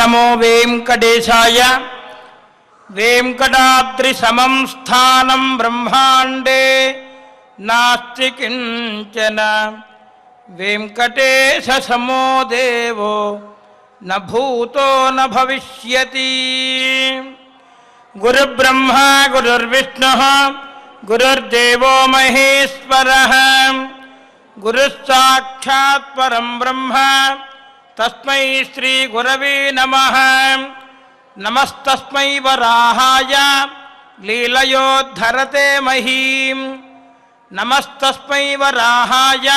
నమో వెంకటేశాయ. వెంకటాద్రి సమం స్థానం బ్రహ్మాండే నాస్తి కించన. వెంకటేశ సమో దేవో న భూతో న భవిష్యతి. గురుబ్రహ్మ గురుర్విష్ణుః గురుర్దేవో మహేశ్వరః. గురుస్సాక్షాత్ పరం బ్రహ్మ తస్మై శ్రీ గురవే నమః. నమస్తస్మై వరాహాయ లీలయోద్ధరతే మహీం. నమస్తస్మై వరాహాయ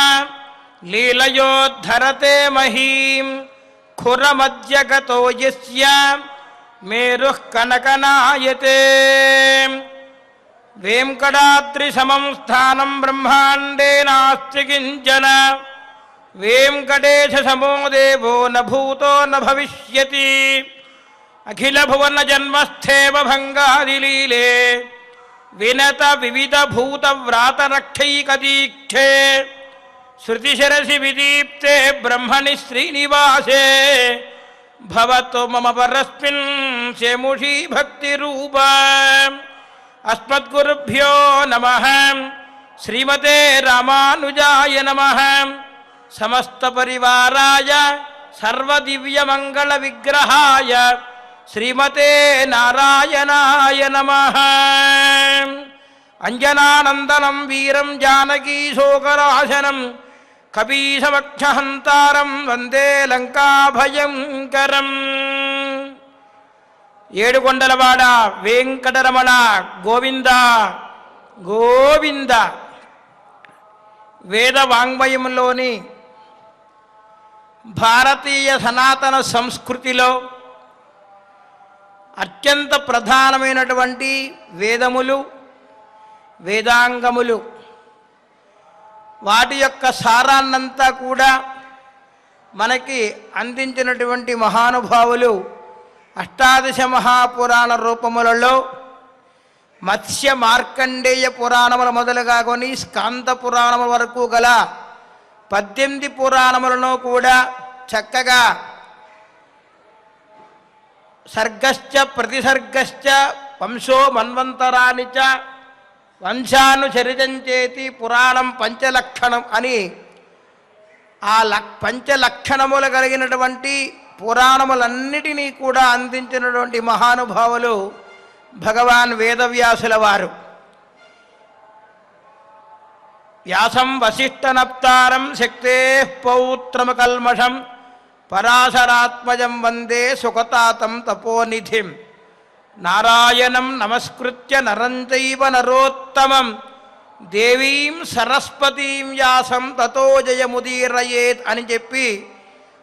లీలయోద్ధరతే మహీం. ఖురమధ్యగతో యస్య మేరుః కనకనాయతే. వెంకటాద్రి సమం స్థానం బ్రహ్మాండే నాస్తి కించన. వెంకటేశ సమో దేవో న భూతో న భవిష్యతి. అఖిల భువన జన్మస్థేవ భంగాదిలీలే వినత వివిధ భూత వ్రాత రక్షైకదీక్షే. శృతిశరసి విదీప్తే బ్రహ్మణి శ్రీనివాసే భవతు మమ పరస్మిన్ శేముషీ భక్తిరూప. అస్మద్గురుభ్యో నమః. శ్రీమతే రామానుజాయ నమః. సమస్త పరివారాయ సర్వదివ్యమంగళ విగ్రహాయ శ్రీమతే నారాయణాయ నమః. అంజనానందనం వీరం జానకీ శోకరాశనం కపీశవక్షహంతారం వందే లంకాభయంకరం. ఏడుకొండలవాడ వెంకటరమణ గోవింద గోవింద. వేద వాంగ్మయంలోని భారతీయ సనాతన సంస్కృతిలో అత్యంత ప్రధానమైనటువంటి వేదములు, వేదాంగములు, వాటి యొక్క సారాన్నంతా కూడా మనకి అందించినటువంటి మహానుభావులు అష్టాదశ మహాపురాణ రూపములలో మత్స్య మార్కండేయ పురాణములు మొదలుగా కొని స్కాంద పురాణముల వరకు గల 18 పురాణములను కూడా చక్కగా సర్గశ్చ ప్రతిసర్గశ్చ వంశో మన్వంతరాని చ వంశానుచరితంచేతి పురాణం పంచలక్షణం అని ఆ పంచలక్షణములు కలిగినటువంటి పురాణములన్నిటినీ కూడా అందించినటువంటి మహానుభావులు భగవాన్ వేదవ్యాసుల వారు. వ్యాసం వసిష్ఠనప్తారం శక్తే పౌత్రమకల్మషం పరాశరాత్మజం వందే సుఖతాతం తపోనిధిం. నారాయణం నమస్కృత్య నరం చైవ నరోత్తమం దేవీం సరస్వతీం వ్యాసం తతో జయముదీరయేత్ అని చెప్పి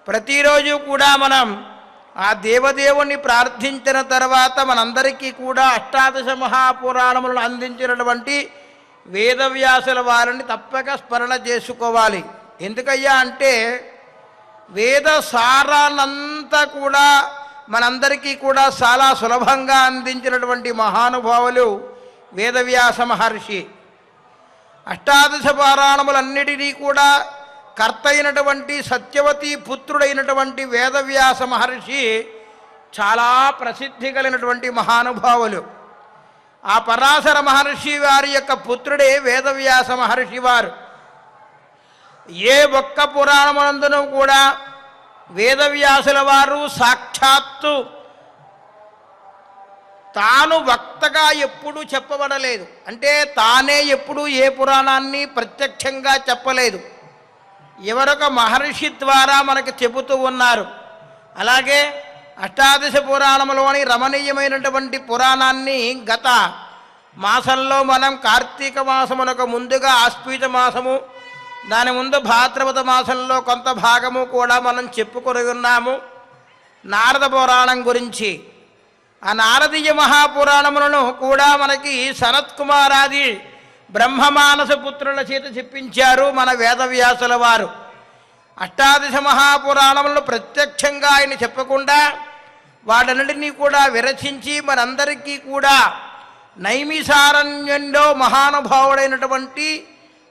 ప్రతిరోజు కూడా మనం ఆ దేవదేవుని ప్రార్థించిన తర్వాత మనందరికీ కూడా అష్టాదశ మహాపురాణములను అందించినటువంటి వేదవ్యాసుల వారిని తప్పక స్మరణ చేసుకోవాలి. ఎందుకయ్యా అంటే వేద సారాన్నంతా కూడా మనందరికీ కూడా చాలా సులభంగా అందించినటువంటి మహానుభావులు వేదవ్యాస మహర్షి. అష్టాదశ పురాణములన్నిటినీ కూడా కర్త అయినటువంటి సత్యవతి పుత్రుడైనటువంటి వేదవ్యాస మహర్షి చాలా ప్రసిద్ధి కలిగినటువంటి మహానుభావులు. ఆ పరాశర మహర్షి వారి యొక్క పుత్రుడే వేదవ్యాస మహర్షి వారు. ఏ ఒక్క పురాణమునందును కూడా వేదవ్యాసుల వారు సాక్షాత్తు తాను వక్తగా ఎప్పుడూ చెప్పబడలేదు. అంటే తానే ఎప్పుడూ ఏ పురాణాన్ని ప్రత్యక్షంగా చెప్పలేదు. ఎవరొక మహర్షి ద్వారా మనకు చెబుతూ ఉన్నారు. అలాగే అష్టాదశ పురాణములోని రమణీయమైనటువంటి పురాణాన్ని గత మాసంలో మనం కార్తీక మాసమునకు ముందుగా ఆశ్వీజ మాసము, దాని ముందు భాద్రపద మాసంలో కొంత భాగము కూడా మనం చెప్పుకొని ఉన్నాము. నారద పురాణం గురించి ఆ నారదీయ మహాపురాణములను కూడా మనకి సనత్కుమారాది బ్రహ్మమానస పుత్రుల చేత చెప్పించారు మన వేదవ్యాసుల వారు. అష్టాదశ మహాపురాణములను ప్రత్యక్షంగా ఆయన చెప్పకుండా వాటన్నిటినీ కూడా విరచించి మనందరికీ కూడా నైమిసారణ్యంలో మహానుభావుడైనటువంటి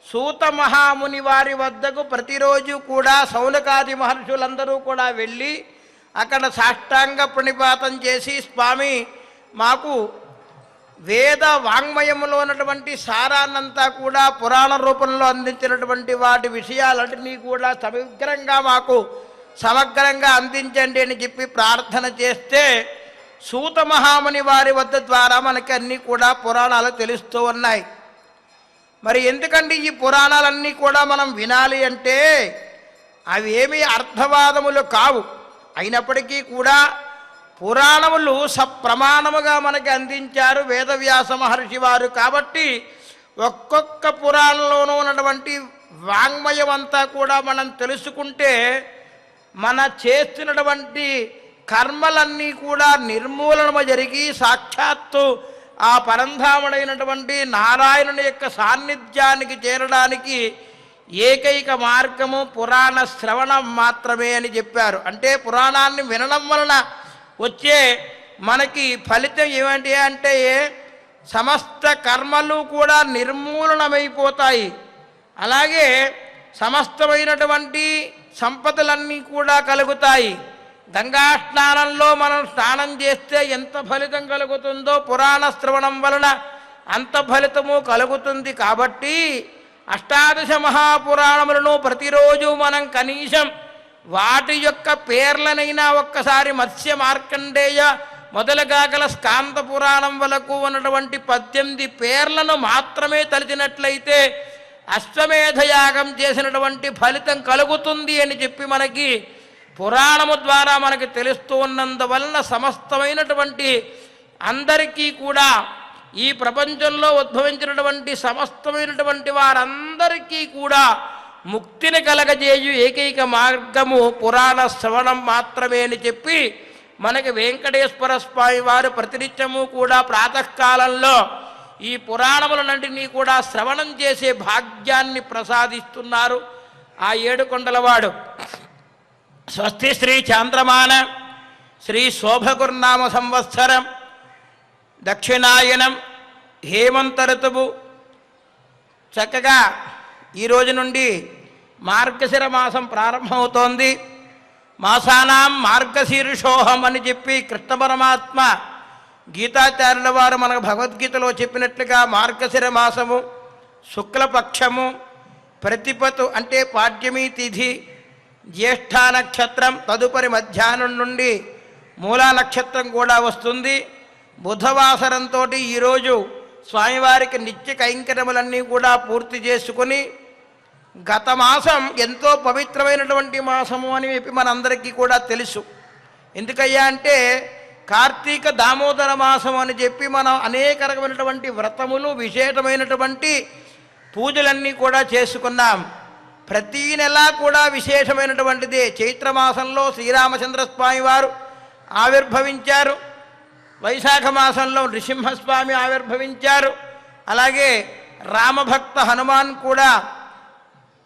సూత మహాముని వారి వద్దకు ప్రతిరోజు కూడా సౌనకాది మహర్షులందరూ కూడా వెళ్ళి అక్కడ సాష్టాంగ ప్రణిపాతం చేసి, స్వామి మాకు వేద వాంగ్మయంలో ఉన్నటువంటి సారాన్నంతా కూడా పురాణ రూపంలో అందించినటువంటి వాటి విషయాలన్నింటినీ కూడా సమగ్రంగా అందించండి అని చెప్పి ప్రార్థన చేస్తే, సూత మహాముని వారి వద్ద ద్వారా మనకి అన్నీ కూడా పురాణాలు తెలుస్తూ ఉన్నాయి. మరి ఎందుకండి ఈ పురాణాలన్నీ కూడా మనం వినాలి అంటే, అవి ఏమీ అర్థవాదములు కావు. అయినప్పటికీ కూడా పురాణములు సప్రమాణముగా మనకి అందించారు వేదవ్యాస మహర్షి వారు. కాబట్టి ఒక్కొక్క పురాణంలోనూ ఉన్నటువంటి వాంగ్మయం అంతా కూడా మనం తెలుసుకుంటే మన చేస్తున్నటువంటి కర్మలన్నీ కూడా నిర్మూలన జరిగి సాక్షాత్తు ఆ పరంధాముడైనటువంటి నారాయణుని యొక్క సాన్నిధ్యానికి చేరడానికి ఏకైక మార్గము పురాణ శ్రవణం మాత్రమే అని చెప్పారు. అంటే పురాణాన్ని వినడం వలన వచ్చే మనకి ఫలితం ఏమిటి అంటే, సమస్త కర్మలు కూడా నిర్మూలనమైపోతాయి. అలాగే సమస్తమైనటువంటి సంపదలన్నీ కూడా కలుగుతాయి. గంగా స్నానంలో మనం స్నానం చేస్తే ఎంత ఫలితం కలుగుతుందో పురాణ శ్రవణం వలన అంత ఫలితము కలుగుతుంది. కాబట్టి అష్టాదశ మహాపురాణములను ప్రతిరోజు మనం కనీసం వాటి యొక్క పేర్లనైనా ఒక్కసారి మత్స్య మార్కండేయ మొదలుగా గల స్కాంద పురాణం వరకు ఉన్నటువంటి 18 పేర్లను మాత్రమే తలిచినట్లయితే అశ్వమేధయాగం చేసినటువంటి ఫలితం కలుగుతుంది అని చెప్పి మనకి పురాణము ద్వారా మనకి తెలుస్తూ ఉన్నందువలన సమస్తమైనటువంటి అందరికీ కూడా ఈ ప్రపంచంలో ఉద్భవించినటువంటి సమస్తమైనటువంటి వారందరికీ కూడా ముక్తిని కలగజేయు ఏకైక మార్గము పురాణ శ్రవణం మాత్రమే అని చెప్పి మనకి వెంకటేశ్వర స్వామి వారు ప్రతినిత్యము కూడా ప్రాతకాలంలో ఈ పురాణములన్నింటినీ కూడా శ్రవణం చేసే భాగ్యాన్ని ప్రసాదిస్తున్నారు. ఆ ఏడుకొండలవాడు స్వస్తి శ్రీ చాంద్రమాన శ్రీ శోభగుర్నామ సంవత్సరం దక్షిణాయనం హేమంత ఋతువు చక్కగా ఈ రోజు నుండి మార్గశిర మాసం ప్రారంభమవుతోంది. మాసానాం మార్గశీర్షోహం అని చెప్పి కృష్ణ పరమాత్మ గీతాచార్యుల వారు మనకు భగవద్గీతలో చెప్పినట్లుగా మార్గశిర మాసము శుక్లపక్షము ప్రతిపతు అంటే పాడ్యమీ తిథి జ్యేష్ఠ నక్షత్రం తదుపరి మధ్యాహ్నం నుండి మూలా నక్షత్రం కూడా వస్తుంది. బుధవాసరంతో ఈరోజు స్వామివారికి నిత్య కైంకర్యములన్నీ కూడా పూర్తి చేసుకుని గత మాసం ఎంతో పవిత్రమైనటువంటి మాసము అని చెప్పి మనందరికీ కూడా తెలుసు. ఎందుకయ్యా అంటే కార్తీక దామోదర మాసం అని చెప్పి మనం అనేక రకమైనటువంటి వ్రతములు విశేషమైనటువంటి పూజలన్నీ కూడా చేసుకున్నాం. ప్రతీ నెల కూడా విశేషమైనటువంటిదే. చైత్రమాసంలో శ్రీరామచంద్ర స్వామి వారు ఆవిర్భవించారు. వైశాఖ మాసంలో నృసింహస్వామి ఆవిర్భవించారు. అలాగే రామభక్త హనుమాన్ కూడా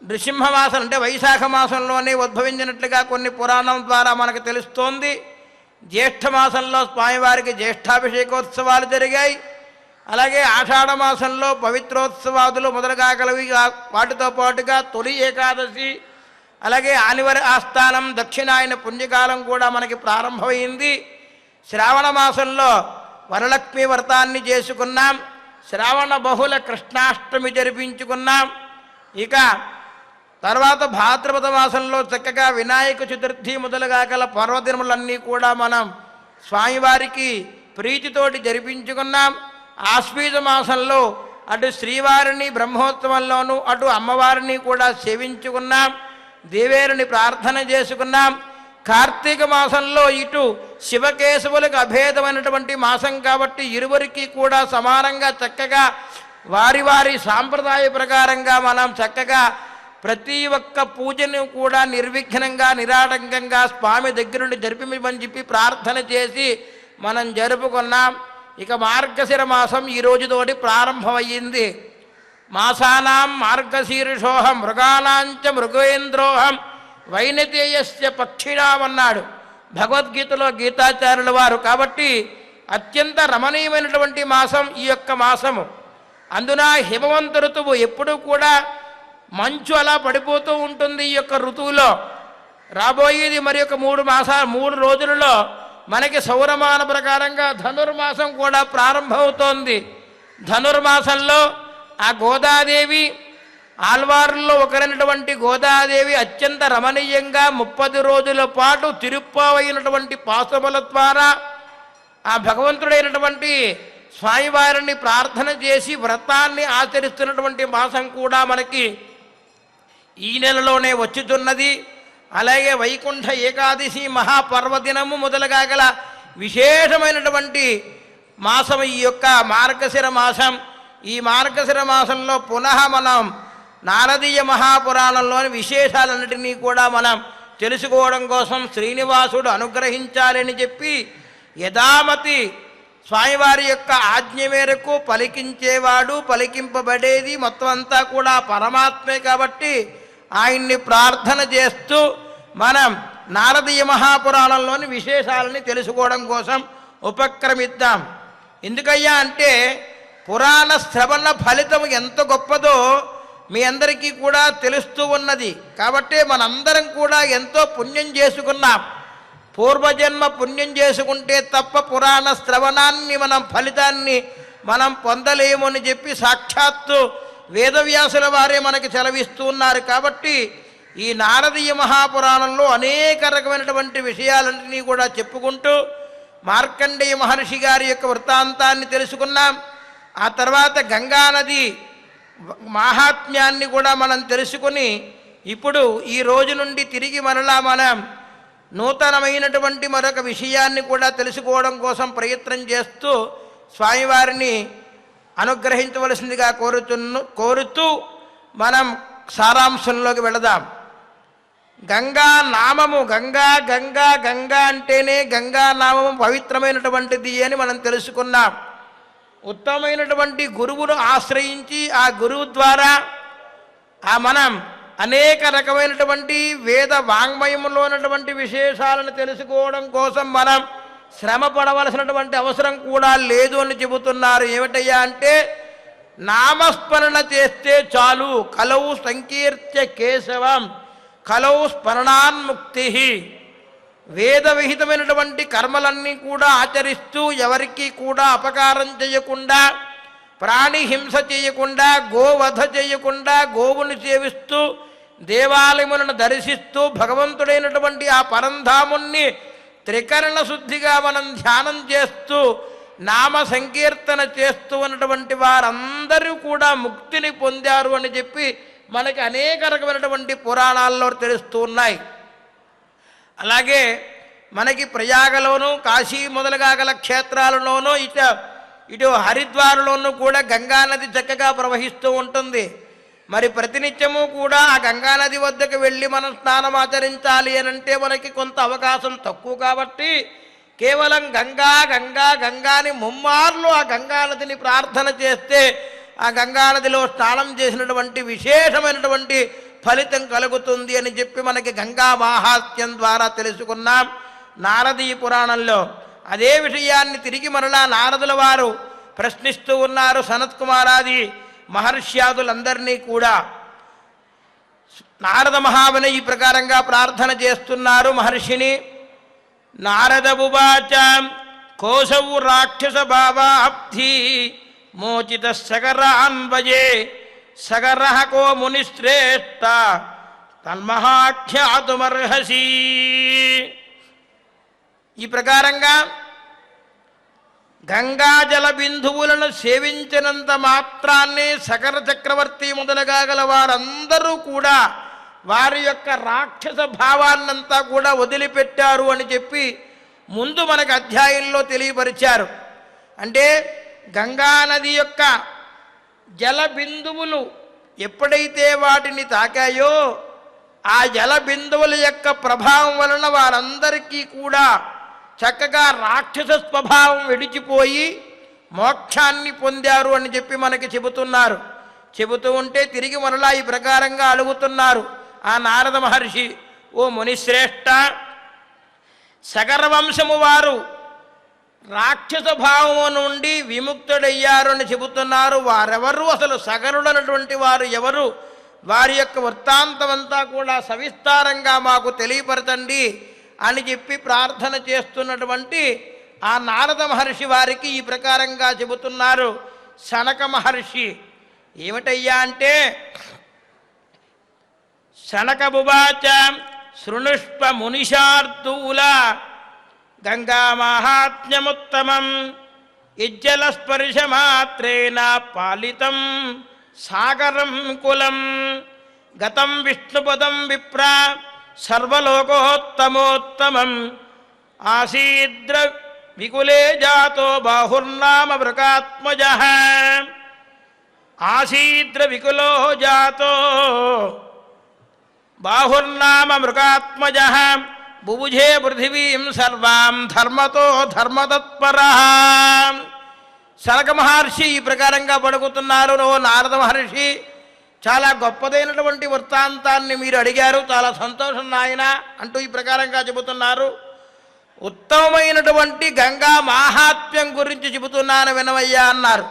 నృసింహమాసం అంటే వైశాఖ మాసంలోనే ఉద్భవించినట్లుగా కొన్ని పురాణం ద్వారా మనకు తెలుస్తోంది. జ్యేష్ఠ మాసంలో స్వామివారికి జ్యేష్ఠాభిషేకోత్సవాలు జరిగాయి. అలాగే ఆషాఢ మాసంలో పవిత్రోత్సవాదులు మొదలుగా కలవి. వాటితో పాటుగా తొలి ఏకాదశి అలాగే ఆనివరి ఆస్థానం దక్షిణాయన పుణ్యకాలం కూడా మనకి ప్రారంభమైంది. శ్రావణ మాసంలో వరలక్ష్మి వ్రతాన్ని చేసుకున్నాం. శ్రావణ బహుళ కృష్ణాష్టమి జరిపించుకున్నాం. ఇక తర్వాత భాద్రపద మాసంలో చక్కగా వినాయక చతుర్థి మొదలుగా గల పర్వదినములన్నీ కూడా మనం స్వామివారికి ప్రీతితోటి జరిపించుకున్నాం. ఆశ్వీజ మాసంలో అటు శ్రీవారిని బ్రహ్మోత్సవంలోనూ అటు అమ్మవారిని కూడా సేవించుకున్నాం. దేవేరుని ప్రార్థన చేసుకున్నాం. కార్తీక మాసంలో ఇటు శివకేశవులకు అభేదమైనటువంటి మాసం కాబట్టి ఇరువురికి కూడా సమానంగా చక్కగా వారి వారి సాంప్రదాయ ప్రకారంగా మనం చక్కగా ప్రతి ఒక్క పూజను కూడా నిర్విఘ్నంగా నిరాటంకంగా స్వామి దగ్గర నుండి జరిపిమని చెప్పి ప్రార్థన చేసి మనం జరుపుకున్నాం. ఇక మార్గశిర మాసం ఈ రోజుతోటి ప్రారంభమయ్యింది. మాసానాం మార్గశీర్షోహం మృగానాంచ మృగేంద్రోహం వైనతేయస్య పక్షిణామన్నాడు భగవద్గీతలో గీతాచార్యుల వారు. కాబట్టి అత్యంత రమణీయమైనటువంటి మాసం ఈ యొక్క మాసము. అందున హిమవంత ఋతువు ఎప్పుడూ కూడా మంచు అలా పడిపోతూ ఉంటుంది. ఈ యొక్క ఋతువులో రాబోయేది మరి ఒక 3 రోజులలో మనకి సౌరమాన ప్రకారంగా ధనుర్మాసం కూడా ప్రారంభమవుతోంది. ధనుర్మాసంలో ఆ గోదాదేవి, ఆళ్వారుల్లో ఒకరైనటువంటి గోదాదేవి అత్యంత రమణీయంగా 30 రోజుల పాటు తిరుప్పావైనటువంటి పాశముల ద్వారా ఆ భగవంతుడైనటువంటి స్వామివారిని ప్రార్థన చేసి వ్రతాన్ని ఆచరిస్తున్నటువంటి మాసం కూడా మనకి ఈ నెలలోనే వచ్చుతున్నది. అలాగే వైకుంఠ ఏకాదశి మహాపర్వదినము మొదలుగా గల విశేషమైనటువంటి మాసం ఈ యొక్క మార్గశిర మాసం. ఈ మార్గశిర మాసంలో పునః మనం నారదీయ మహాపురాణంలోని విశేషాలన్నిటినీ కూడా మనం తెలుసుకోవడం కోసం శ్రీనివాసుడు అనుగ్రహించాలని చెప్పి యథామతి స్వామివారి యొక్క ఆజ్ఞ మేరకు పలికించేవాడు, పలికింపబడేది మొత్తం అంతా కూడా పరమాత్మే కాబట్టి ఆయన్ని ప్రార్థన చేస్తూ మనం నారదీయ మహాపురాణంలోని విశేషాలని తెలుసుకోవడం కోసం ఉపక్రమిద్దాం. ఎందుకయ్యా అంటే పురాణ శ్రవణ ఫలితం ఎంత గొప్పదో మీ అందరికీ కూడా తెలుస్తూ ఉన్నది. కాబట్టి మనందరం కూడా ఎంతో పుణ్యం చేసుకున్నాం. పూర్వజన్మ పుణ్యం చేసుకుంటే తప్ప పురాణ శ్రవణాన్ని ఫలితాన్ని మనం పొందలేము అని చెప్పి సాక్షాత్తు వేదవ్యాసుల వారే మనకి సెలవిస్తూ ఉన్నారు. కాబట్టి ఈ నారదీయ మహాపురాణంలో అనేక రకమైనటువంటి విషయాలన్నింటినీ కూడా చెప్పుకుంటూ మార్కండేయ మహర్షి గారి యొక్క వృత్తాంతాన్ని తెలుసుకున్నాం. ఆ తర్వాత గంగానది మాహాత్మ్యాన్ని కూడా మనం తెలుసుకుని ఇప్పుడు ఈ రోజు నుండి తిరిగి మరలా మనం నూతనమైనటువంటి మరొక విషయాన్ని కూడా తెలుసుకోవడం కోసం ప్రయత్నం చేస్తూ స్వామివారిని అనుగ్రహించవలసిందిగా కోరుతూ మనం సారాంశంలోకి వెళదాం. గంగా నామము గంగా గంగా గంగా అంటేనే గంగా నామము పవిత్రమైనటువంటిది అని మనం తెలుసుకున్నాం. ఉత్తమమైనటువంటి గురువును ఆశ్రయించి ఆ గురువు ద్వారా మనం అనేక రకమైనటువంటి వేద వాంగ్మయంలో ఉన్నటువంటి విశేషాలను తెలుసుకోవడం కోసం మనం శ్రమ పడవలసినటువంటి అవసరం కూడా లేదు అని చెబుతున్నారు. ఏమిటయ్యా అంటే నామస్మరణ చేస్తే చాలు, కలౌ సంకీర్త్య కేశవం కలౌ స్మరణాన్ముక్తి. వేద విహితమైనటువంటి కర్మలన్నీ కూడా ఆచరిస్తూ ఎవరికీ కూడా అపకారం చేయకుండా, ప్రాణి హింస చేయకుండా, గోవధ చేయకుండా, గోవుని సేవిస్తూ దేవాలయములను దర్శిస్తూ భగవంతుడైనటువంటి ఆ పరంధాముణ్ణి త్రికరణ శుద్ధిగా మనం ధ్యానం చేస్తూ నామ సంకీర్తన చేస్తూ ఉన్నటువంటి వారందరూ కూడా ముక్తిని పొందారు అని చెప్పి మనకి అనేక రకమైనటువంటి పురాణాల్లో తెలుస్తూ ఉన్నాయి. అలాగే మనకి ప్రయాగలోను, కాశీ మొదలుగా గల క్షేత్రాలలోనూ ఇటు హరిద్వార్లోనూ కూడా గంగానది చక్కగా ప్రవహిస్తూ ఉంటుంది. మరి ప్రతినిత్యము కూడా ఆ గంగానది వద్దకు వెళ్ళి మనం స్నానం ఆచరించాలి అని అంటే మనకి కొంత అవకాశం తక్కువ కాబట్టి కేవలం గంగా గంగా గంగాని ముమ్మార్లు ఆ గంగానదిని ప్రార్థన చేస్తే ఆ గంగానదిలో స్నానం చేసినటువంటి విశేషమైనటువంటి ఫలితం కలుగుతుంది అని చెప్పి మనకి గంగా మాహాత్మ్యం ద్వారా తెలుసుకున్నాం నారదీయ పురాణంలో. అదే విషయాన్ని తిరిగి మరలా నారదుల వారు ప్రశ్నిస్తూ ఉన్నారు సనత్కుమారాది మహర్ష్యాదులందరినీ కూడా. నారద మహాముని ఈ ప్రకారంగా ప్రార్థన చేస్తున్నారు మహర్షిని. నారదబువాచ కోశవు రాక్షస భావాబ్ధి మోచిత సగరాన్వయే సగరః కో మునిశ్రేష్ఠ తన్మహాఖ్యాతుమర్హసి. ఈ ప్రకారంగా గంగాజల బిందువులను సేవించినంత మాత్రాన్ని సగర చక్రవర్తి మొదలుగా గల వారందరూ కూడా వారి యొక్క రాక్షస భావాన్నంతా కూడా వదిలిపెట్టారు అని చెప్పి ముందు మనకు అధ్యాయంలో తెలియపరిచారు. అంటే గంగానది యొక్క జల బిందువులు ఎప్పుడైతే వాటిని తాకాయో ఆ జల బిందువుల యొక్క ప్రభావం వలన వారందరికీ కూడా చక్కగా రాక్షస స్వభావం విడిచిపోయి మోక్షాన్ని పొందారు అని చెప్పి మనకి చెబుతున్నారు. చెబుతూ ఉంటే తిరిగి మరలా ఈ ప్రకారంగా అడుగుతున్నారు ఆ నారద మహర్షి, ఓ మునిశ్రేష్ఠ, సగర వంశము వారు రాక్షస భావము నుండి విముక్తుడయ్యారు అని చెబుతున్నారు. వారెవరు, అసలు సగరుడనటువంటి వారు ఎవరు, వారి యొక్క వృత్తాంతమంతా కూడా సవిస్తారంగా మాకు తెలియపరచండి అని చెప్పి ప్రార్థన చేస్తున్నటువంటి ఆ నారద మహర్షి వారికి ఈ ప్రకారంగా చెబుతున్నారు శనక మహర్షి. ఏమిటయ్యా అంటే, శనకబువాచ శృణుష్ప మునిషార్దూల గంగా మాహాత్మ్యముత్తమం ఇజ్జలస్పర్శమాత్రేణ పాలితం సాగరం కులం గతం విష్ణుపదం విప్ర సర్వలోకోత్తమోత్తమం ఆసీద్ర వికులే జాతో బాహుర్నామ వృకాత్మజః ఆసీద్ర వికులో జాతో బాహుర్నామ మృగాత్మజః బుభుజే పృథివీం సర్వాం ధర్మతో ధర్మతత్పరః. శనక మహర్షి ఈ ప్రకారంగా పలుకుతున్నారు. ఓ నారద మహర్షి, చాలా గొప్పదైనటువంటి వృత్తాంతాన్ని మీరు అడిగారు, చాలా సంతోషం నాయన అంటూ ఈ ప్రకారంగా చెబుతున్నారు. ఉత్తమమైనటువంటి గంగా మాహాత్మ్యం గురించి చెబుతున్నాను వినవయ్యా అన్నారు.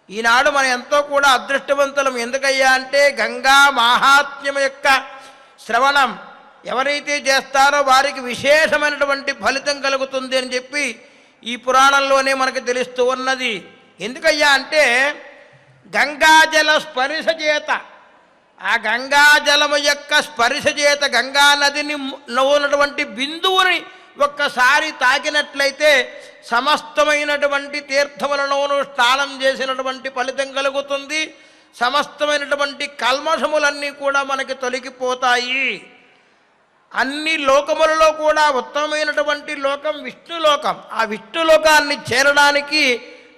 ఈనాడు మనం ఎంతో కూడా అదృష్టవంతులం. ఎందుకయ్యా అంటే, గంగా మాహాత్మ్యం యొక్క శ్రవణం ఎవరైతే చేస్తారో వారికి విశేషమైనటువంటి ఫలితం కలుగుతుంది అని చెప్పి ఈ పురాణంలోనే మనకు తెలుస్తూ ఉన్నది. ఎందుకయ్యా అంటే, గంగాజల స్పర్శ చేత, ఆ గంగాజలము యొక్క స్పర్శ చేత గంగా నదిని ఉన్నటువంటి బిందువుని ఒక్కసారి తాకినట్లయితే సమస్తమైనటువంటి తీర్థములలోనూ స్నానం చేసినటువంటి ఫలితం కలుగుతుంది. సమస్తమైనటువంటి కల్మషములన్నీ కూడా మనకి తొలగిపోతాయి. అన్ని లోకములలో కూడా ఉత్తమమైనటువంటి లోకం విష్ణులోకం. ఆ విష్ణులోకాన్ని చేరడానికి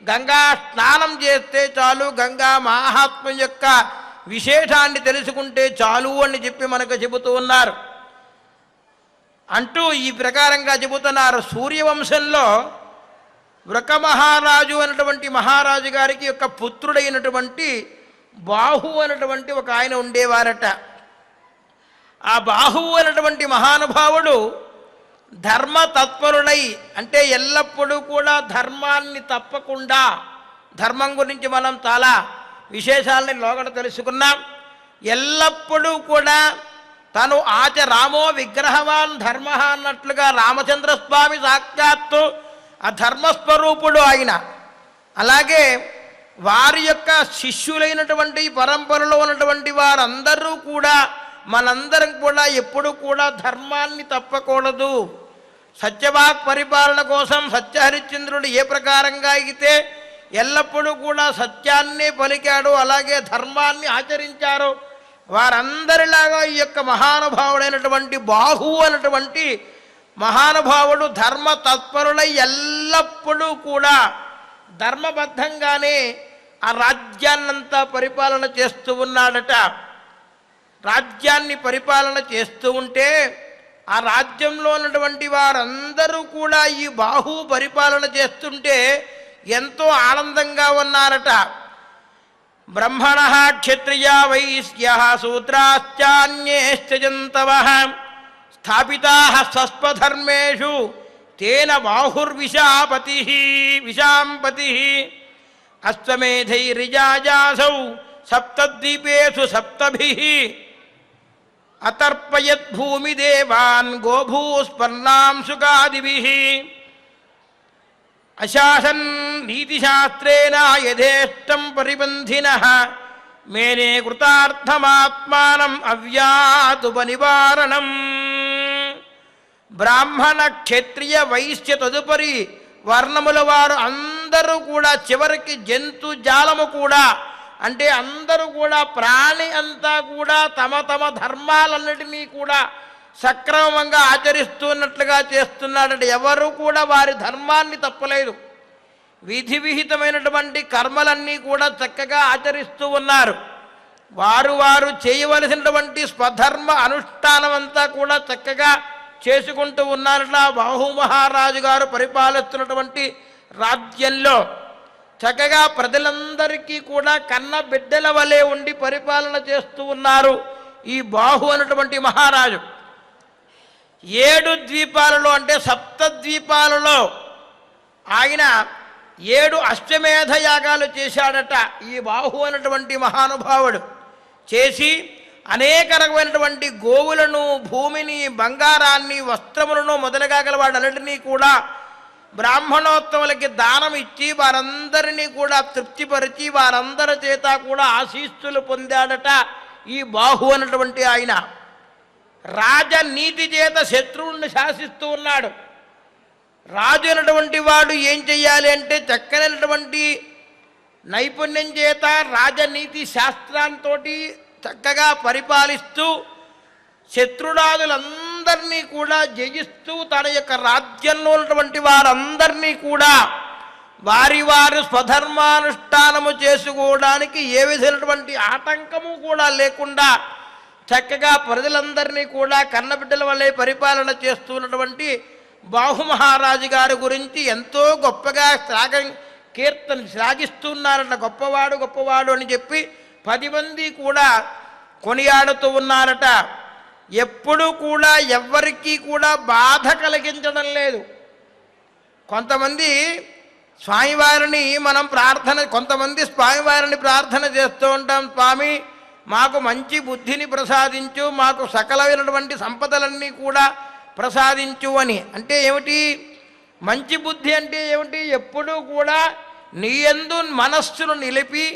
గంగా స్నానం చేస్తే చాలు, గంగా మహాత్మ్యం యొక్క విశేషాన్ని తెలుసుకుంటే చాలు అని చెప్పి మనకు చెబుతూ ఉన్నారు. అంటూ ఈ ప్రకారంగా చెబుతున్నారు. సూర్యవంశంలో వృక మహారాజు అనేటువంటి మహారాజు గారికి యొక్క పుత్రుడైనటువంటి బాహు అనేటువంటి ఒక ఆయన ఉండేవారట. ఆ బాహువు అనేటువంటి మహానుభావుడు ధర్మ తత్పరుడై, అంటే ఎల్లప్పుడూ కూడా ధర్మాన్ని తప్పకుండా, ధర్మం గురించి మనం చాలా విశేషాలని లోగడ తెలుసుకున్నాం. ఎల్లప్పుడూ కూడా తను రామో విగ్రహవాన్ ధర్మ అన్నట్లుగా రామచంద్రస్వామి సాక్షాత్తు ఆ ధర్మస్వరూపుడు ఆయన. అలాగే వారి యొక్క శిష్యులైనటువంటి పరంపరలో ఉన్నటువంటి వారందరూ కూడా, మనందరం కూడా ఎప్పుడు కూడా ధర్మాన్ని తప్పకూడదు. సత్యవాక్ పరిపాలన కోసం సత్యహరిశ్చంద్రుడు ఏ ప్రకారంగా అయితే ఎల్లప్పుడూ కూడా సత్యాన్నే పలికాడు, అలాగే ధర్మాన్ని ఆచరించారు. వారందరిలాగా ఈ యొక్క మహానుభావుడైనటువంటి బాహు అనేటువంటి మహానుభావుడు ధర్మ తత్పరులై ఎల్లప్పుడూ కూడా ధర్మబద్ధంగానే ఆ రాజ్యాన్నంతా పరిపాలన చేస్తూ ఉన్నాడట. రాజ్యాన్ని పరిపాలన చేస్తూ ఉంటే ఆ రాజ్యంలో ఉన్నటువంటి వారందరూ కూడా ఈ బాహు పరిపాలన చేస్తుంటే ఎంతో ఆనందంగా ఉన్నారట. బ్రహ్మణః క్షత్రియా వైశ్యః శూద్రాశ్చాన్యేశ్చ జంతవః స్థాపితాః స్వస్వధర్మేషు తేన బాహుర్విశాంపతిః అశ్వమేధైరిజాజాసౌ సప్తద్వీపేషు సప్తభిః అతర్పయత్ భూమిదేవాన్ గోభూస్పర్ణాంశుకాదిభిః అశాసన్ నీతిశాస్త్రేణ యథేష్టం పరిబంధినః మేనే కృతార్థమాత్మానం అవ్యాతుపనివారణం. బ్రాహ్మణ క్షత్రియ వైశ్య తదుపరి వర్ణముల వారు అందరూ కూడా చివరికి జంతు జాలము కూడా, అంటే అందరూ కూడా ప్రాణి అంతా కూడా తమ తమ ధర్మాలన్నిటినీ కూడా సక్రమంగా ఆచరిస్తున్నట్లుగా చేస్తున్నాడంటే ఎవరు కూడా వారి ధర్మాన్ని తప్పలేదు. విధి విహితమైనటువంటి కర్మలన్నీ కూడా చక్కగా ఆచరిస్తూ ఉన్నారు. వారు చేయవలసినటువంటి స్వధర్మ అనుష్ఠానం అంతా కూడా చక్కగా చేసుకుంటూ ఉన్నారట. బాహు మహారాజు గారు పరిపాలిస్తున్నటువంటి రాజ్యంలో చక్కగా ప్రజలందరికీ కూడా కన్న బిడ్డల వలె ఉండి పరిపాలన చేస్తూ ఉన్నారు ఈ బాహు అనేటువంటి మహారాజు. 7 ద్వీపాలలో, అంటే సప్తద్వీపాలలో ఆయన 7 అశ్వమేధ యాగాలు చేశాడట ఈ బాహు అనేటువంటి మహానుభావుడు. చేసి అనేక రకమైనటువంటి గోవులను, భూమిని, బంగారాన్ని, వస్త్రములను మొదలుగా గల వాడన్నిటినీ కూడా బ్రాహ్మణోత్తములకి దానం ఇచ్చి వారందరినీ కూడా తృప్తిపరిచి వారందరి చేత కూడా ఆశీస్సులు పొందాడట ఈ బాహు అన్నటువంటి ఆయన. రాజనీతి చేత శత్రువుని శాసిస్తూ ఉన్నాడు. రాజు అయినటువంటి వాడు ఏం చెయ్యాలి అంటే చక్కనైనటువంటి నైపుణ్యం చేత రాజనీతి శాస్త్రాంతో చక్కగా పరిపాలిస్తూ శత్రురాజులందరినీ కూడా జయిస్తూ తన యొక్క రాజ్యంలో ఉన్నటువంటి వారందరినీ కూడా వారి వారి స్వధర్మానుష్ఠానము చేసుకోవడానికి ఏ విధమైనటువంటి ఆటంకము కూడా లేకుండా చక్కగా ప్రజలందరినీ కూడా కన్నబిడ్డల వల్లే పరిపాలన చేస్తున్నటువంటి బాహుమహారాజు గారి గురించి ఎంతో గొప్పగా కీర్తన శ్లాఘిస్తున్నారట. గొప్పవాడు గొప్పవాడు అని చెప్పి 10 మంది కూడా కొనియాడుతూ ఉన్నారట. ఎప్పుడూ కూడా ఎవ్వరికీ కూడా బాధ కలిగించడం లేదు. కొంతమంది స్వామివారిని కొంతమంది స్వామివారిని ప్రార్థన చేస్తూ ఉంటాం, స్వామి మాకు మంచి బుద్ధిని ప్రసాదించు, మాకు సకలమైనటువంటి సంపదలన్నీ కూడా ప్రసాదించు అని. అంటే ఏమిటి మంచి బుద్ధి అంటే ఏమిటి? ఎప్పుడూ కూడా నీయందు మనస్సును నిలిపి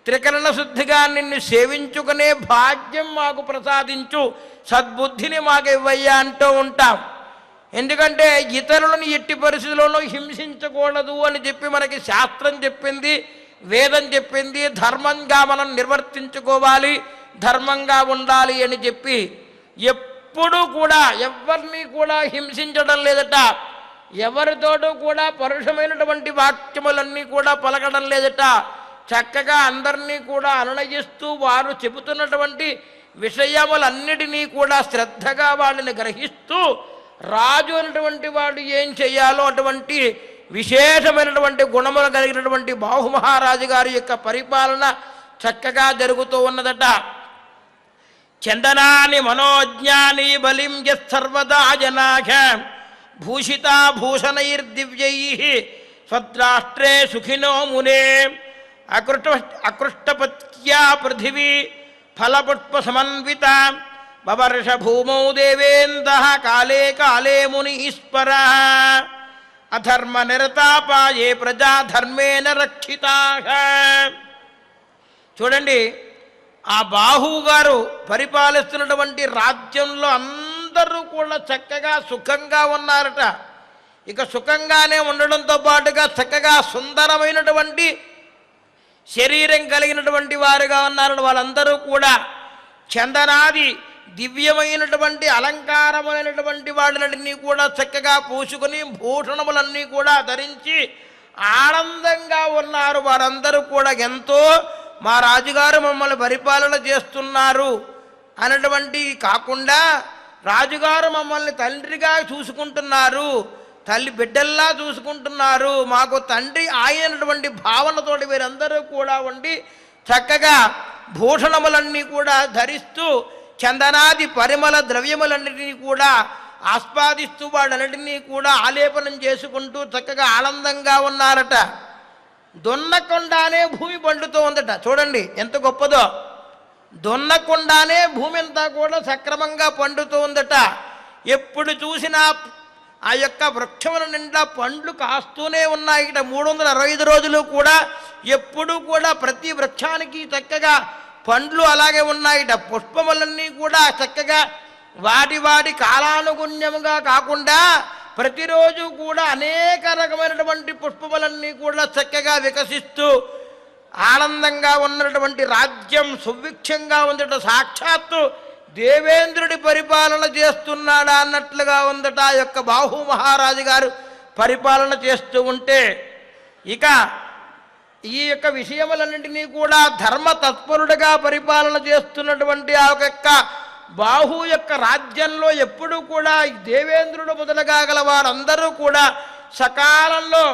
త్రికరణ శుద్ధిగా నిన్ను సేవించుకునే భాగ్యం మాకు ప్రసాదించు, సద్బుద్ధిని మాకు ఇవ్వయ్యా అంటూ ఉంటాం. ఎందుకంటే ఇతరులను ఎట్టి పరిస్థితుల్లోనూ హింసించకూడదు అని చెప్పి మనకి శాస్త్రం చెప్పింది, వేదం చెప్పింది. ధర్మంగా మనం నిర్వర్తించుకోవాలి, ధర్మంగా ఉండాలి అని చెప్పి ఎప్పుడూ కూడా ఎవరిని కూడా హింసించడం లేదట. ఎవరితోటూ కూడా పరుషమైనటువంటి వాక్యములన్నీ కూడా పలకడం లేదట. చక్కగా అందరినీ కూడా అనునయిస్తూ వారు చెబుతున్నటువంటి విషయములన్నిటినీ కూడా శ్రద్ధగా వాళ్ళని గ్రహిస్తూ రాజు అనేటువంటి వాడు ఏం చెయ్యాలో అటువంటి విశేషమైనటువంటి గుణములు కలిగినటువంటి బాహుమహారాజు గారి యొక్క పరిపాలన చక్కగా జరుగుతూ ఉన్నదట. చందనాని మనోజ్ఞాని బలిం యత్సర్వదా జనాఘ భూషితా భూషణైర్దివ్యై స్వద్రాష్ట్రే సుఖినో మునే అకృష్టపత్యా పృథివీ ఫలపుష్ప సమన్విత బవర్ష భూమౌ దేవేంద్ర కాలే కాలే మునీశ్వర అధర్మ నిరతాపాయే ప్రజా ధర్మేణ రక్షితాః. చూడండి, ఆ బాహువు గారు పరిపాలిస్తున్నటువంటి రాజ్యంలో అందరూ కూడా చక్కగా సుఖంగా ఉన్నారట. ఇక సుఖంగానే ఉండడంతో పాటుగా చక్కగా సుందరమైనటువంటి శరీరం కలిగినటువంటి వారుగా ఉన్నారు. వాళ్ళందరూ కూడా చందనాది దివ్యమైనటువంటి అలంకారమైనటువంటి వాటిని కూడా చక్కగా పూసుకొని భూషణములన్నీ కూడా ధరించి ఆనందంగా ఉన్నారు. వారందరూ కూడా ఎంతో మా రాజుగారు మమ్మల్ని పరిపాలన చేస్తున్నారు అనేటువంటి కాకుండా రాజుగారు మమ్మల్ని తండ్రిగా చూసుకుంటున్నారు, తల్లి బిడ్డల్లా చూసుకుంటున్నారు, మాకు తండ్రి ఆయనటువంటి భావనతోటి వీరందరూ కూడా ఉండి చక్కగా భూషణములన్నీ కూడా ధరిస్తూ చందనాది పరిమళ ద్రవ్యములన్నిటినీ కూడా ఆస్వాదిస్తూ వాడన్నిటినీ కూడా ఆలేపనం చేసుకుంటూ చక్కగా ఆనందంగా ఉన్నారట. దున్నకుండానే భూమి పండుతూ ఉందట. చూడండి ఎంత గొప్పదో! దున్నకుండానే భూమి అంతా కూడా సక్రమంగా పండుతూ ఉందట. ఎప్పుడు చూసినా ఆ యొక్క వృక్షముల నిండా పండ్లు కాస్తూనే ఉన్నాయి. 365 రోజులు కూడా ఎప్పుడూ కూడా ప్రతి వృక్షానికి చక్కగా పండ్లు అలాగే ఉన్నాయిట. పుష్పములన్నీ కూడా చక్కగా వాటి వాటి కాలానుగుణ్యముగా కాకుండా ప్రతిరోజు కూడా అనేక రకమైనటువంటి పుష్పములన్నీ కూడా చక్కగా వికసిస్తూ ఆనందంగా ఉన్నటువంటి రాజ్యం సుభిక్షంగా ఉందట. సాక్షాత్తు దేవేంద్రుడి పరిపాలన చేస్తున్నాడా అన్నట్లుగా ఉందట ఆ యొక్క బాహు మహారాజు గారు పరిపాలన చేస్తూ ఉంటే. ఇక ఈ యొక్క విషయములన్నింటినీ కూడా ధర్మ తత్పరుడిగా పరిపాలన చేస్తున్నటువంటి ఆ యొక్క బాహు యొక్క రాజ్యంలో ఎప్పుడూ కూడా దేవేంద్రుడు మొదలుగా గల వారందరూ కూడా సకాలంలో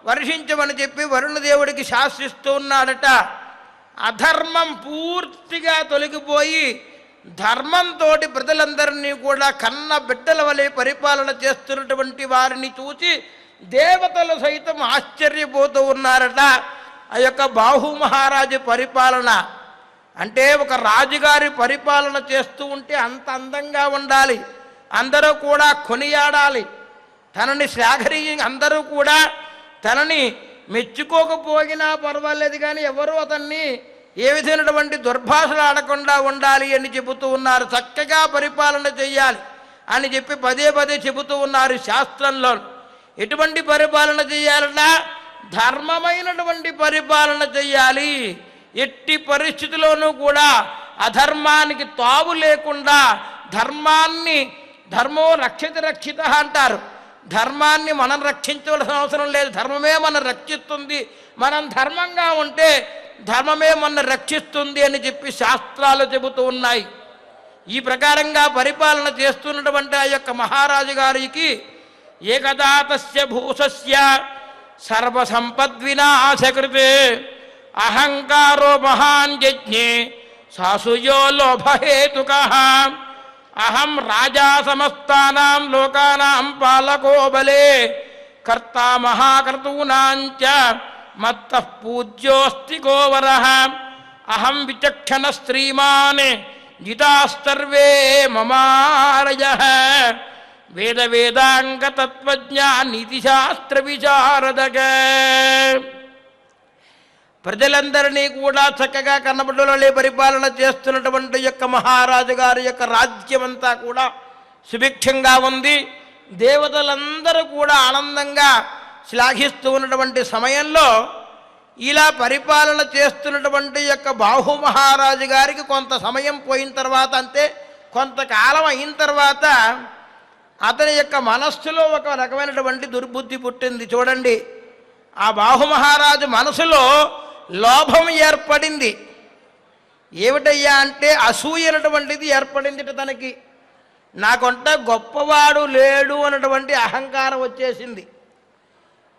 వర్షించమని చెప్పి వరుణదేవుడికి శాసిస్తూ ఉన్నాడట. అధర్మం పూర్తిగా తొలగిపోయి ధర్మంతో ప్రజలందరినీ కూడా కన్న బిడ్డల వలె పరిపాలన చేస్తున్నటువంటి వారిని చూసి దేవతలు సైతం ఆశ్చర్యపోతూ ఉన్నారట. ఆ యొక్క బాహు మహారాజు పరిపాలన అంటే ఒక రాజుగారి పరిపాలన చేస్తూ ఉంటే అంత అందంగా ఉండాలి, అందరూ కూడా కొనియాడాలి, తనని అందరూ కూడా తనని మెచ్చుకోకపోయినా పర్వాలేదు, కానీ ఎవరు అతన్ని ఏ విధమైనటువంటి దుర్భాషలు ఆడకుండా ఉండాలి అని చెబుతూ ఉన్నారు. చక్కగా పరిపాలన చెయ్యాలి అని చెప్పి పదే పదే చెబుతూ ఉన్నారు శాస్త్రంలో. ఎటువంటి పరిపాలన చెయ్యాలన్నా ధర్మమైనటువంటి పరిపాలన చెయ్యాలి. ఎట్టి పరిస్థితుల్లోనూ కూడా అధర్మానికి తావు లేకుండా ధర్మో రక్షిత రక్షిత అంటారు. ధర్మాన్ని మనం రక్షించవలసిన అవసరం లేదు, ధర్మమే మనం రక్షిస్తుంది. మనం ధర్మంగా ఉంటే ధర్మమే మన రక్షిస్తుంది అని చెప్పి శాస్త్రాలు చెబుతూ ఉన్నాయి. ఈ ప్రకారంగా పరిపాలన చేస్తున్నటువంటి ఆ యొక్క మహారాజు గారికి ఏకదా తస్య భూషస్య సర్వసంపద్వినాశకృతే అహంకారో మహాన్ యజ్ఞే సాసుయో లోభహేతుకః అహం రాజా సమస్తానాం లోకానాం పాలకో బలే కర్తా మహాకర్తూనాంచ మత్తః పూజ్యోస్తి గోవరః అహం విచక్షణ శ్రీమాన్ జితాస్తర్వే మమారయః వేద వేదాంగ తత్వజ్ఞా నీతిశాస్త్ర విచారదగ. ప్రజలందరినీ కూడా చక్కగా కన్నబిడ్డలే పరిపాలన చేస్తున్నటువంటి యొక్క మహారాజు గారి యొక్క రాజ్యమంతా కూడా సుభిక్షంగా ఉంది. దేవతలందరూ కూడా ఆనందంగా శ్లాఘిస్తూ ఉన్నటువంటి సమయంలో ఇలా పరిపాలన చేస్తున్నటువంటి యొక్క బాహు మహారాజు గారికి కొంత సమయం పోయిన తర్వాత, అంతే కొంతకాలం అయిన తర్వాత అతని యొక్క మనస్సులో ఒక రకమైనటువంటి దుర్బుద్ధి పుట్టింది. చూడండి, ఆ బాహు మహారాజు మనసులో లోభం ఏర్పడింది. ఏమిటయ్యా అంటే అసూయ అనేటువంటిది ఏర్పడింది తనకి. నాకంట గొప్పవాడు లేడు అన్నటువంటి అహంకారం వచ్చేసింది.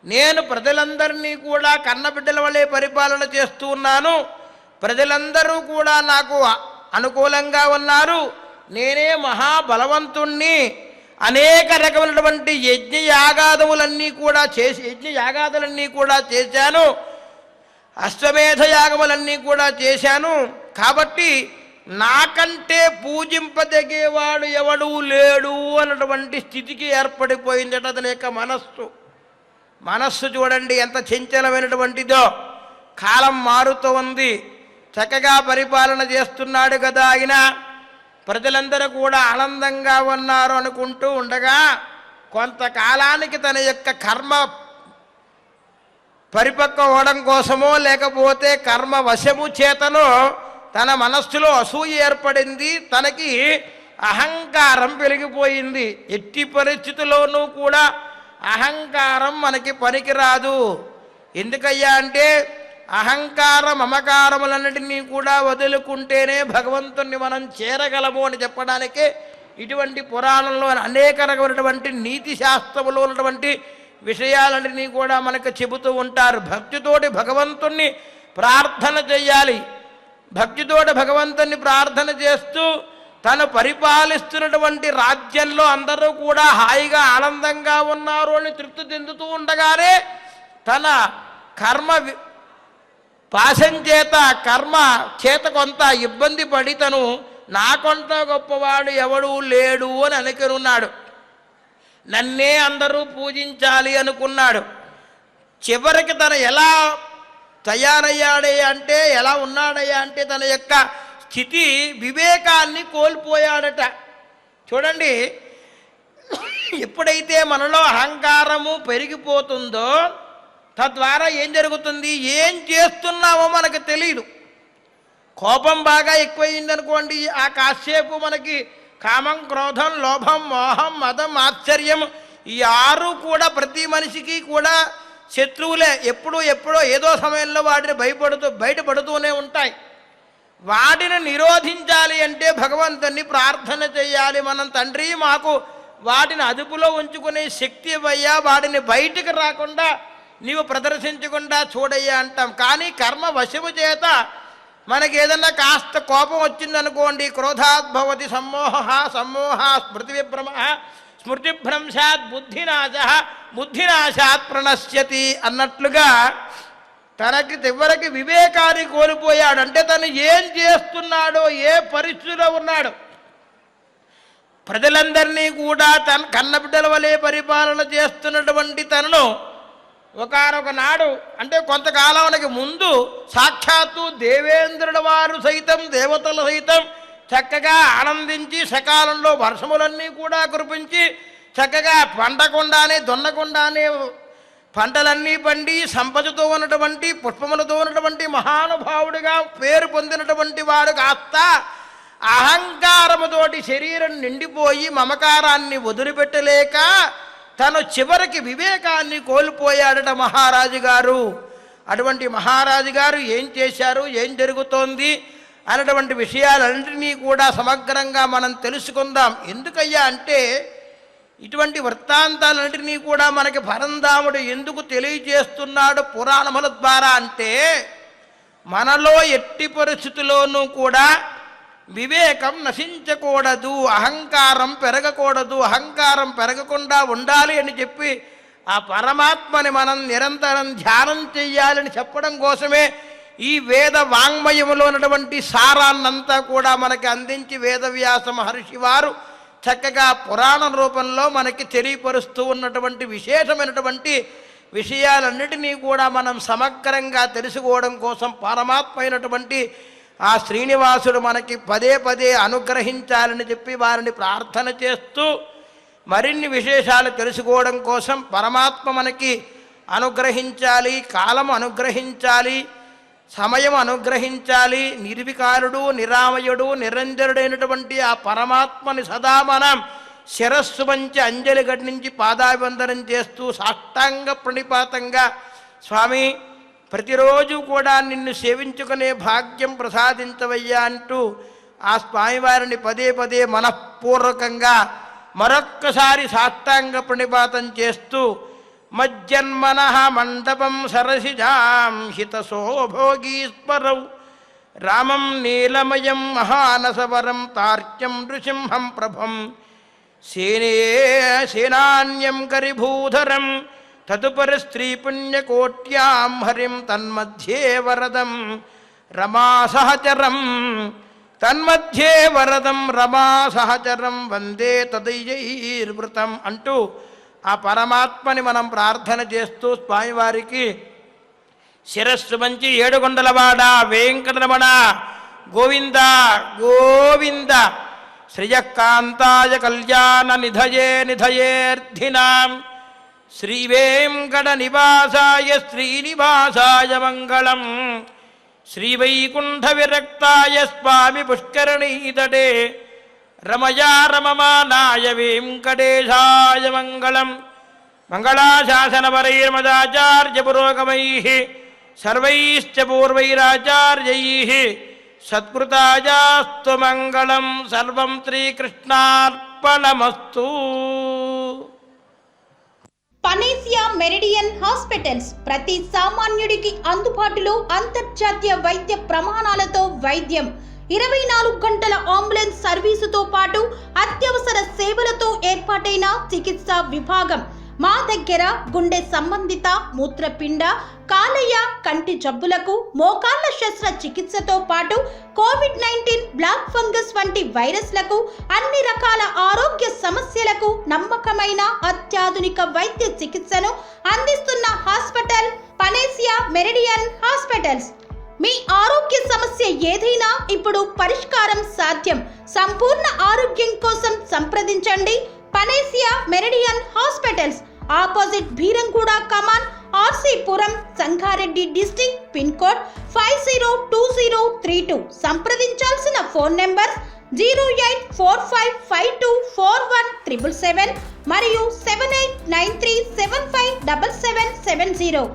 నేను ప్రజలందరినీ కూడా కన్నబిడ్డల వలె పరిపాలన చేస్తూ ఉన్నాను, ప్రజలందరూ కూడా నాకు అనుకూలంగా ఉన్నారు, నేనే మహాబలవంతుణ్ణి, అనేక రకమైనటువంటి యజ్ఞయాగాదులన్నీ కూడా చేశాను, అశ్వమేధ యాగములన్నీ కూడా చేశాను, కాబట్టి నాకంటే పూజింపదగేవాడు ఎవడూ లేడు అన్నటువంటి స్థితికి ఏర్పడిపోయిందట అతని యొక్క మనస్సు. చూడండి ఎంత చంచలమైనటువంటిదో. కాలం మారుతూ ఉంది, చక్కగా పరిపాలన చేస్తున్నాడు కదా ఆయన, ప్రజలందరూ కూడా ఆనందంగా ఉన్నారు అనుకుంటూ ఉండగా కొంతకాలానికి తన యొక్క కర్మ పరిపక్వం అవడం కోసమో లేకపోతే కర్మ వశము చేతనో తన మనస్సులో అసూయ ఏర్పడింది, తనకి అహంకారం పెరిగిపోయింది. ఎట్టి పరిస్థితుల్లోనూ కూడా అహంకారం మనకి పనికిరాదు. ఎందుకయ్యా అంటే అహంకార మమకారములన్నిటినీ కూడా వదులుకుంటేనే భగవంతుణ్ణి మనం చేరగలము అని చెప్పడానికే ఇటువంటి పురాణంలో అనేక రకమైనటువంటి నీతి శాస్త్రములో ఉన్నటువంటి విషయాలన్నిటినీ కూడా మనకు చెబుతూ ఉంటారు. భక్తితోటి భగవంతుణ్ణి ప్రార్థన చెయ్యాలి. భక్తితోటి భగవంతుణ్ణి ప్రార్థన చేస్తూ తను పరిపాలిస్తున్నటువంటి రాజ్యంలో అందరూ కూడా హాయిగా ఆనందంగా ఉన్నారు అని తృప్తి చెందుతూ ఉండగానే తన కర్మ పాశం చేత కర్మ చేత కొంత ఇబ్బంది పడి తను నాకొంత గొప్పవాడు ఎవడూ లేడు అని అనుకున్నాడు. నన్నే అందరూ పూజించాలి అనుకున్నాడు. చివరికి తను ఎలా తయారయ్యాడయ్యా అంటే, ఎలా ఉన్నాడయ్యా అంటే తన యొక్క స్థితి వివేకాన్ని కోల్పోయాడట. చూడండి, ఎప్పుడైతే మనలో అహంకారము పెరిగిపోతుందో తద్వారా ఏం జరుగుతుంది, ఏం చేస్తున్నామో మనకు తెలియదు. కోపం బాగా ఎక్కువైందనుకోండి, ఆ కాసేపు మనకి కామం, క్రోధం, లోభం, మోహం, మదం, ఆశ్చర్యం ఈ 6 కూడా ప్రతి మనిషికి కూడా శత్రువులే. ఎప్పుడో ఏదో సమయంలో వాటిని బయటపడుతూనే ఉంటాయి. వాటిని నిరోధించాలి అంటే భగవంతుని ప్రార్థన చేయాలి. మనం తండ్రి మాకు వాటిని అదుపులో ఉంచుకునే శక్తి ఇవ్వయ్యా, వాటిని బయటికి రాకుండా నీవు ప్రదర్శించకుండా చూడయ్యా అంటాం. కానీ కర్మ వశము చేత మనకి ఏదన్నా కాస్త కోపం వచ్చిందనుకోండి, క్రోధాద్భవతి సమ్మోహ స్మృతివిభ్రమ స్మృతిభ్రంశాత్ బుద్ధినాశాత్ ప్రణశ్యతి అన్నట్లుగా తనకి చివరికి వివేకాన్ని కోల్పోయాడు. అంటే తను ఏం చేస్తున్నాడో, ఏ పరిస్థితిలో ఉన్నాడు, ప్రజలందరినీ కూడా తన కన్నబిడ్డల వలె పరిపాలన చేస్తున్నటువంటి తనను ఒకానొక నాడు, అంటే కొంతకాలానికి ముందు సాక్షాత్తు దేవేంద్రుల వారు సైతం, దేవతలు సైతం చక్కగా ఆనందించి సకాలంలో వర్షములన్నీ కూడా కురిపించి చక్కగా పంటకుండానే దున్నకుండానే పంటలన్నీ పండి సంపదతో ఉన్నటువంటి పుష్పములతో ఉన్నటువంటి మహానుభావుడిగా పేరు పొందినటువంటి వాడు కాస్త అహంకారముతోటి శరీరం నిండిపోయి మమకారాన్ని వదిలిపెట్టలేక తను చివరికి వివేకాన్ని కోల్పోయాడట మహారాజు గారు. అటువంటి మహారాజు గారు ఏం చేశారు, ఏం జరుగుతోంది అనేటువంటి విషయాలన్నింటినీ కూడా సమగ్రంగా మనం తెలుసుకుందాం. ఎందుకయ్యా అంటే ఇటువంటి వృత్తాంతాలన్నింటినీ కూడా మనకి పరంధాముడు ఎందుకు తెలియజేస్తున్నాడు పురాణముల ద్వారా అంటే, మనలో ఎట్టి పరిస్థితుల్లోనూ కూడా వివేకం నశించకూడదు, అహంకారం పెరగకూడదు, అహంకారం పెరగకుండా ఉండాలి అని చెప్పి ఆ పరమాత్మని మనం నిరంతరం ధ్యానం చెయ్యాలని చెప్పడం కోసమే ఈ వేద వాంగ్మయములో ఉన్నటువంటి సారాన్నంతా కూడా మనకి అందించి వేదవ్యాస మహర్షి వారు చక్కగా పురాణ రూపంలో మనకి తెలియపరుస్తూ ఉన్నటువంటి విశేషమైనటువంటి విషయాలన్నిటినీ కూడా మనం సమగ్రంగా తెలుసుకోవడం కోసం పరమాత్మ అయినటువంటి ఆ శ్రీనివాసుడు మనకి పదే పదే అనుగ్రహించాలని చెప్పి వారిని ప్రార్థన చేస్తూ మరిన్ని విశేషాలు తెలుసుకోవడం కోసం పరమాత్మ మనకి అనుగ్రహించాలి, కాలం అనుగ్రహించాలి, సమయం అనుగ్రహించాలి. నిర్వికారుడు, నిరామయుడు, నిరంజనుడైనటువంటి ఆ పరమాత్మని సదా మనం శిరస్సు వంచి అంజలి గట్టించి పాదాభివందనం చేస్తూ సాష్టాంగ ప్రణిపాతంగా స్వామి ప్రతిరోజు కూడా నిన్ను సేవించుకునే భాగ్యం ప్రసాదించవయ్యా అంటూ ఆ స్వామివారిని పదే పదే మనఃపూర్వకంగా మరొక్కసారి సాష్టాంగ ప్రణిపాతం చేస్తూ మజ్జన్మన మండపం సరసిజాం హితశోభోగీస్వరౌ రామం నీలమయం మహానసవరం తార్క్యం నృసింహం ప్రభం సేనాన్యం కరిభూధరం తదుపరి స్త్రీపుణ్యకోట్యాం హరిం తన్మధ్యే వరదం రమాసహచరం రమాసహచరం వందే తదైర్వృతం అంటూ ఆ పరమాత్మని మనం ప్రార్థన చేస్తూ స్వామివారికి శిరస్సు మంచి ఏడుగొండలవాడ వెంకటరమణ గోవింద గోవింద శ్రియకాంతాయ కళ్యాణ నిధయే నిధయేర్థినాం శ్రీవేంకట నివాసాయ శ్రీనివాసాయ మంగళం శ్రీవైకుంఠ విరక్తాయ స్వామి పుష్కరణీతటే రమయా రమమానాయ వెంకటేశాయ మంగళం మంగళాశాసనపరైర్మదాచార్య పురోగమైః సర్వైశ్చ పూర్వైరాచార్యైః సత్కృతాయాస్తు మంగళం. సర్వం శ్రీకృష్ణార్పణమస్తు. పనేసియా మెరిడియన్ హాస్పిటల్స్ ప్రతి సామాన్యుడికి అందుబాటులో అంతర్జాతీయ వైద్య ప్రమాణాలతో వైద్యం, 24 గంటల అంబులెన్స్ సర్వీసుతో పాటు అత్యవసర సేవలతో ఏర్పాటైన చికిత్సా విభాగం. మా దగ్గర గుండె సంబంధిత, మూత్రపిండ, కాలేయ, కంటి జబ్బులకు, మోకాళ్ల శస్త్ర చికిత్సతో పాటు కోవిడ్-19, బ్లాక్ ఫంగస్ వంటి వైరస్లకు, అన్ని రకాల ఆరోగ్య సమస్యలకు నమ్మకమైన అత్యాధునిక వైద్య చికిత్సను అందిస్తున్న హాస్పిటల్ పనేసియా మెరిడియన్ హాస్పిటల్స్. మీ ఆరోగ్య సమస్య ఏదైనా ఇప్పుడు పరిష్కారం సాధ్యం. సంపూర్ణ ఆరోగ్యం కోసం సంప్రదించండి Panacea Meridian hospitals. Opposite Bheeramguda Kaman, RC Puram, Sangareddy district. Pin code 502032. సంప్రదించాల్సిన ఫోన్ నెంబర్ 0845524177 మరియు 7893757770.